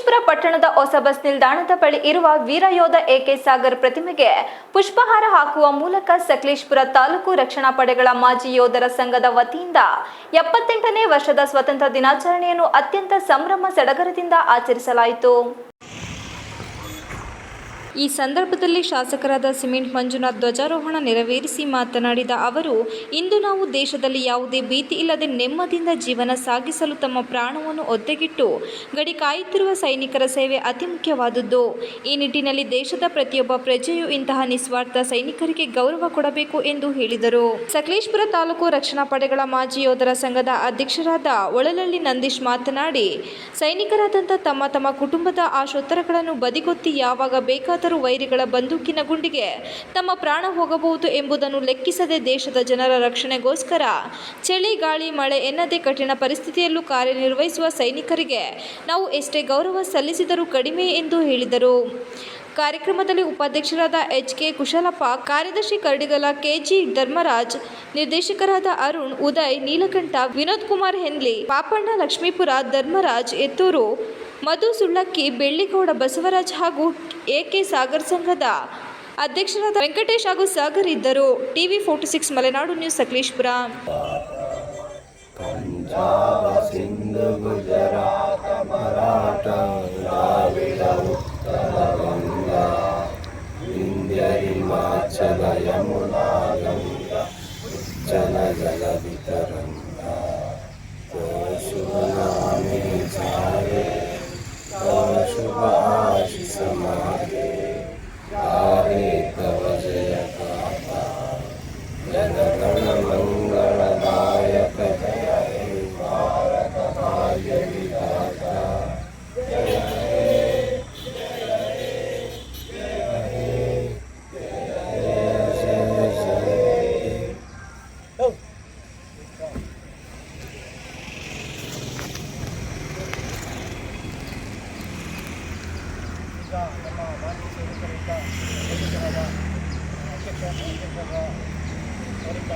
ಸಕಲೇಶಪುರ ಪಟ್ಟಣದ ಹೊಸ ಬಸ್ ನಿಲ್ದಾಣದ ಬಳಿ ಇರುವ ವೀರಯೋಧ ಎಕೆ ಸಾಗರ್ ಪ್ರತಿಮೆಗೆ ಪುಷ್ಪಹಾರ ಹಾಕುವ ಮೂಲಕ ಸಕಲೇಶಪುರ ತಾಲೂಕು ರಕ್ಷಣಾ ಪಡೆಗಳ ಮಾಜಿ ಯೋಧರ ಸಂಘದ ವತಿಯಿಂದ 78ನೇ ವರ್ಷದ ಸ್ವಾತಂತ್ರ್ಯ ದಿನಾಚರಣೆಯನ್ನು ಅತ್ಯಂತ ಸಂಭ್ರಮ ಸಡಗರದಿಂದ ಆಚರಿಸಲಾಯಿತು. ಈ ಸಂದರ್ಭದಲ್ಲಿ ಶಾಸಕರಾದ ಸಿಮೆಂಟ್ ಮಂಜುನಾಥ್ ಧ್ವಜಾರೋಹಣ ನೆರವೇರಿಸಿ ಮಾತನಾಡಿದ ಅವರು, ಇಂದು ನಾವು ದೇಶದಲ್ಲಿ ಯಾವುದೇ ಭೀತಿ ಇಲ್ಲದೆ ನೆಮ್ಮದಿಯಿಂದ ಜೀವನ ಸಾಗಿಸಲು ತಮ್ಮ ಪ್ರಾಣವನ್ನು ಒತ್ತೆಗಿಟ್ಟು ಗಡಿ ಕಾಯುತ್ತಿರುವ ಸೈನಿಕರ ಸೇವೆ ಅತಿ ಮುಖ್ಯವಾದುದು. ಈ ನಿಟ್ಟಿನಲ್ಲಿ ದೇಶದ ಪ್ರತಿಯೊಬ್ಬ ಪ್ರಜೆಯೂ ಇಂತಹ ನಿಸ್ವಾರ್ಥ ಸೈನಿಕರಿಗೆ ಗೌರವ ಕೊಡಬೇಕು ಎಂದು ಹೇಳಿದರು. ಸಕಲೇಶಪುರ ತಾಲೂಕು ರಕ್ಷಣಾ ಪಡೆಗಳ ಮಾಜಿ ಯೋಧರ ಸಂಘದ ಅಧ್ಯಕ್ಷರಾದ ಒಳಲಳ್ಳಿ ನಂದೀಶ್ ಮಾತನಾಡಿ, ಸೈನಿಕರಾದಂಥ ತಮ್ಮ ಕುಟುಂಬದ ಆಶೋತ್ತರಗಳನ್ನು ಬದಿಗೊತ್ತಿ ಯಾವಾಗ ಬೇಕಾದ ವೈರಿಗಳ ಬಂದೂಕಿನ ಗುಂಡಿಗೆ ತಮ್ಮ ಪ್ರಾಣ ಹೋಗಬಹುದು ಎಂಬುದನ್ನು ಲೆಕ್ಕಿಸದೆ ದೇಶದ ಜನರ ರಕ್ಷಣೆಗೋಸ್ಕರ ಚಳಿ ಗಾಳಿ ಮಳೆ ಎನ್ನದೇ ಕಠಿಣ ಪರಿಸ್ಥಿತಿಯಲ್ಲೂ ಕಾರ್ಯನಿರ್ವಹಿಸುವ ಸೈನಿಕರಿಗೆ ನಾವು ಎಷ್ಟೇ ಗೌರವ ಸಲ್ಲಿಸಿದರೂ ಕಡಿಮೆ ಎಂದು ಹೇಳಿದರು. ಕಾರ್ಯಕ್ರಮದಲ್ಲಿ ಉಪಾಧ್ಯಕ್ಷರಾದ ಎಚ್.ಕೆ. ಕುಶಲಪ್ಪ, ಕಾರ್ಯದರ್ಶಿ ಕರಡಿಗಲ ಕೆ.ಜಿ. ಧರ್ಮರಾಜ್, ನಿರ್ದೇಶಕರಾದ ಅರುಣ್, ಉದಯ್, ನೀಲಕಂಠ, ವಿನೋದ್ ಕುಮಾರ್ ಹೆನ್ಲಿ, ಪಾಪಣ್ಣ ಲಕ್ಷ್ಮೀಪುರ, ಧರ್ಮರಾಜ್ ಎತ್ತೂರು, ಮಧು ಸುಳ್ಳಕ್ಕಿ, ಬೆಳ್ಳಿಗೌಡ ಬಸವರಾಜ್ ಹಾಗೂ ಎಕೆ ಸಾಗರ್ ಸಂಘದ ಅಧ್ಯಕ್ಷರಾದ ವೆಂಕಟೇಶ್ ಹಾಗೂ ಸಾಗರ್ ಇದ್ದರು. TV 46 Malenadu news, Sakleshpur. ಪಂಜಾಬ, ಸಿಂಧು, ಗುಜರಾತ, ಮರಾಠ, ದ್ರಾವಿಡ, ಉತ್ತರ ಗಂಗಾ, ವಿಂಧ್ಯ, ಹಿಮಾಚಲ, ಯಮುನಾ, ಗಂಗಾ, ಉಜ್ಜಲ, ಜಲಧಿ ತರಂಗ, ಶುಭ ನಾಮೆ ಜಾರೆ, ಶುಭ ಆಶಿಸ ಮಾತೆ, ಗಾರೆ ತವ ಜಯ ಗಾಥಾ, ಜನಗಣ ಮಂಗಳದಾಯಕ ಜಯ ಹೇ ಭಾರತ ಭಾಗ್ಯ ವಿಧಾತ, ಜಯ ಹೇ ಜಯ ಹೇ ಜಯ ಹೇ ಜಯ ಹೇ ಜಯ ಜಯ. ಈಗ ನಮ್ಮ ಮಾಜಿ ಸೈನಿಕರಿಂದ ಸೈನಿಕರಾದ ಅಧ್ಯಕ್ಷರಾದ ಅವರಿಂದ